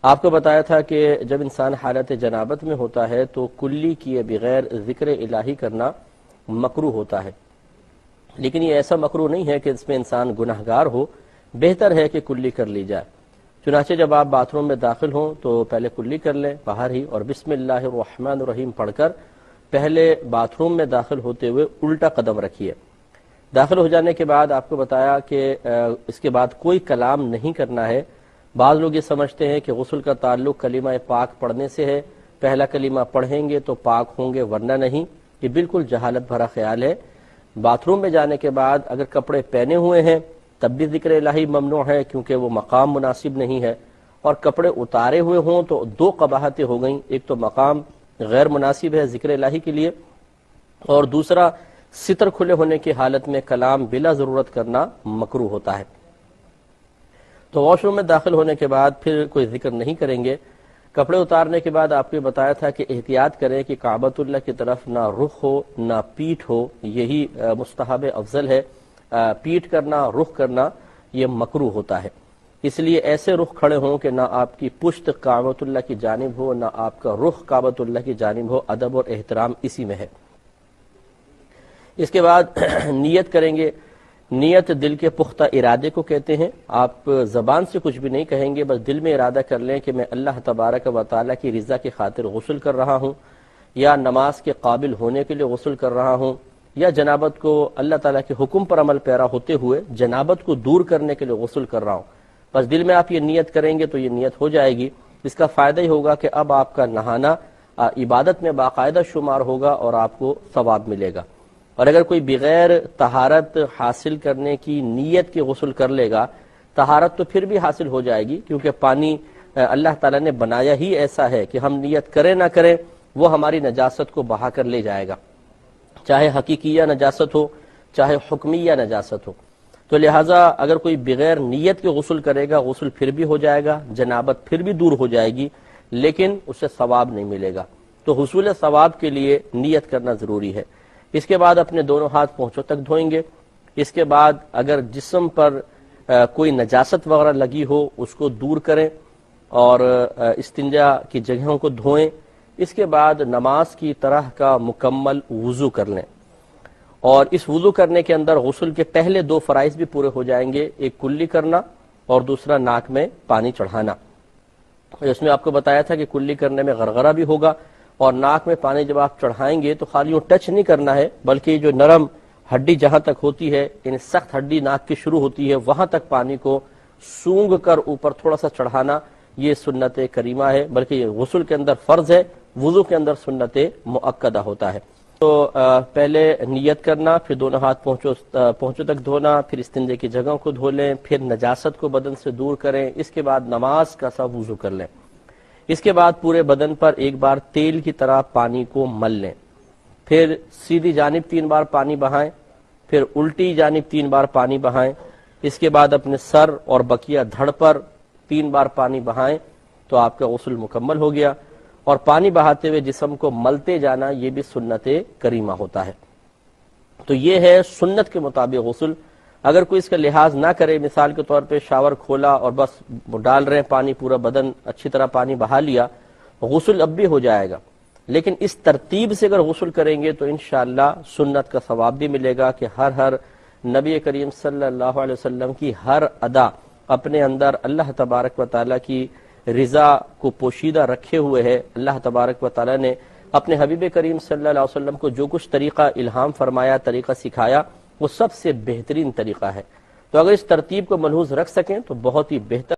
آپ کو بتایا تھا کہ جب انسان حالت جنابت میں ہوتا ہے تو کلی کیے بغیر ذکر الہی کرنا مکروہ ہوتا ہے، لیکن یہ ایسا مکروہ نہیں ہے کہ اس میں انسان گناہگار ہو، بہتر ہے کہ کلی کر لی جائے۔ چنانچہ جب آپ باتھ روم میں داخل ہوں تو پہلے کلی کر لیں باہر ہی، اور بسم اللہ الرحمن الرحیم پڑھ کر پہلے باتھ روم میں داخل ہوتے ہوئے الٹا قدم رکھیے۔ داخل ہو جانے کے بعد آپ کو بتایا کہ اس کے بعد کوئی کلام نہیں کرنا ہے۔ بعض لوگ یہ سمجھتے ہیں کہ غسل کا تعلق کلمہ پاک پڑھنے سے ہے، پہلا کلمہ پڑھیں گے تو پاک ہوں گے ورنہ نہیں، یہ بالکل جہالت بھرا خیال ہے۔ باتھ روم میں جانے کے بعد اگر کپڑے پہنے ہوئے ہیں تب بھی ذکر الہی ممنوع ہے، کیونکہ وہ مقام مناسب نہیں ہے، اور کپڑے اتارے ہوئے ہوں تو دو قباحتیں ہو گئیں، ایک تو مقام غیر مناسب ہے ذکر الہی کے لیے، اور دوسرا ستر کھلے ہونے کی حالت میں کلام بلا ضرورت کرنا مکروہ ہوتا ہے۔ تو واش روم میں داخل ہونے کے بعد پھر کوئی ذکر نہیں کریں گے۔ کپڑے اتارنے کے بعد آپ کو بتایا تھا کہ احتیاط کریں کہ کعبۃ اللہ کی طرف نہ رخ ہو نہ پیٹھ ہو، یہی مستحب افضل ہے۔ پیٹھ کرنا، رخ کرنا یہ مکروہ ہوتا ہے، اس لیے ایسے رخ کھڑے ہوں کہ نہ آپ کی پشت کعبۃ اللہ کی جانب ہو نہ آپ کا رخ کعبۃ اللہ کی جانب ہو، ادب اور احترام اسی میں ہے۔ اس کے بعد نیت کریں گے۔ نیت دل کے پختہ ارادے کو کہتے ہیں۔ آپ زبان سے کچھ بھی نہیں کہیں گے، بس دل میں ارادہ کر لیں کہ میں اللہ تبارک و تعالیٰ کی رضا کی خاطر غسل کر رہا ہوں، یا نماز کے قابل ہونے کے لیے غسل کر رہا ہوں، یا جنابت کو اللہ تعالیٰ کے حکم پر عمل پیرا ہوتے ہوئے جنابت کو دور کرنے کے لیے غسل کر رہا ہوں۔ بس دل میں آپ یہ نیت کریں گے تو یہ نیت ہو جائے گی۔ اس کا فائدہ ہی ہوگا کہ اب آپ کا نہانا عبادت میں باقاعدہ شمار ہوگا اور آپ کو ثواب ملے گا۔ اور اگر کوئی بغیر طہارت حاصل کرنے کی نیت کے غسل کر لے گا، طہارت تو پھر بھی حاصل ہو جائے گی، کیونکہ پانی اللہ تعالیٰ نے بنایا ہی ایسا ہے کہ ہم نیت کریں نہ کریں وہ ہماری نجاست کو بہا کر لے جائے گا، چاہے حقیقیہ نجاست ہو چاہے حکمیہ نجاست ہو۔ تو لہٰذا اگر کوئی بغیر نیت کے غسل کرے گا، غسل پھر بھی ہو جائے گا، جنابت پھر بھی دور ہو جائے گی، لیکن اسے ثواب نہیں ملے گا۔ تو حصول ثواب کے لیے نیت کرنا ضروری ہے۔ اس کے بعد اپنے دونوں ہاتھ پونچھوں تک دھوئیں گے۔ اس کے بعد اگر جسم پر کوئی نجاست وغیرہ لگی ہو اس کو دور کریں اور استنجا کی جگہوں کو دھوئیں۔ اس کے بعد نماز کی طرح کا مکمل وضو کر لیں، اور اس وضو کرنے کے اندر غسل کے پہلے دو فرائض بھی پورے ہو جائیں گے، ایک کلی کرنا اور دوسرا ناک میں پانی چڑھانا۔ اس میں آپ کو بتایا تھا کہ کلی کرنے میں غرغرہ بھی ہوگا، اور ناک میں پانی جب آپ چڑھائیں گے تو خالی وہ ٹچ نہیں کرنا ہے، بلکہ جو نرم ہڈی جہاں تک ہوتی ہے، یعنی سخت ہڈی ناک کی شروع ہوتی ہے، وہاں تک پانی کو سونگ کر اوپر تھوڑا سا چڑھانا، یہ سنت کریمہ ہے، بلکہ یہ غسل کے اندر فرض ہے، وضو کے اندر سنت مؤکدہ ہوتا ہے۔ تو پہلے نیت کرنا، پھر دونوں ہاتھ پہنچوں تک دھونا، پھر استنجے کی جگہوں کو دھو لیں، پھر نجاست کو بدن سے دور کریں، اس کے بعد نماز کا سا وضو کر لیں۔ اس کے بعد پورے بدن پر ایک بار تیل کی طرح پانی کو مل لیں، پھر سیدھی جانب 3 بار پانی بہائیں، پھر الٹی جانب 3 بار پانی بہائیں۔ اس کے بعد اپنے سر اور بقیہ دھڑ پر 3 بار پانی بہائیں تو آپ کا غسل مکمل ہو گیا۔ اور پانی بہاتے ہوئے جسم کو ملتے جانا، یہ بھی سنت کریمہ ہوتا ہے۔ تو یہ ہے سنت کے مطابق غسل۔ اگر کوئی اس کا لحاظ نہ کرے، مثال کے طور پہ شاور کھولا اور بس ڈال رہے ہیں پانی، پورا بدن اچھی طرح پانی بہا لیا، غسل اب بھی ہو جائے گا، لیکن اس ترتیب سے اگر غسل کریں گے تو انشاءاللہ سنت کا ثواب بھی ملے گا کہ ہر نبی کریم صلی اللہ علیہ وسلم کی ہر ادا اپنے اندر اللہ تبارک و تعالیٰ کی رضا کو پوشیدہ رکھے ہوئے ہے۔ اللہ تبارک و تعالیٰ نے اپنے حبیب کریم صلی اللہ علیہ وسلم کو جو کچھ طریقہ الہام فرمایا، طریقہ سکھایا، وہ سب سے بہترین طریقہ ہے۔ تو اگر اس ترتیب کو ملحوظ رکھ سکیں تو بہت ہی بہتر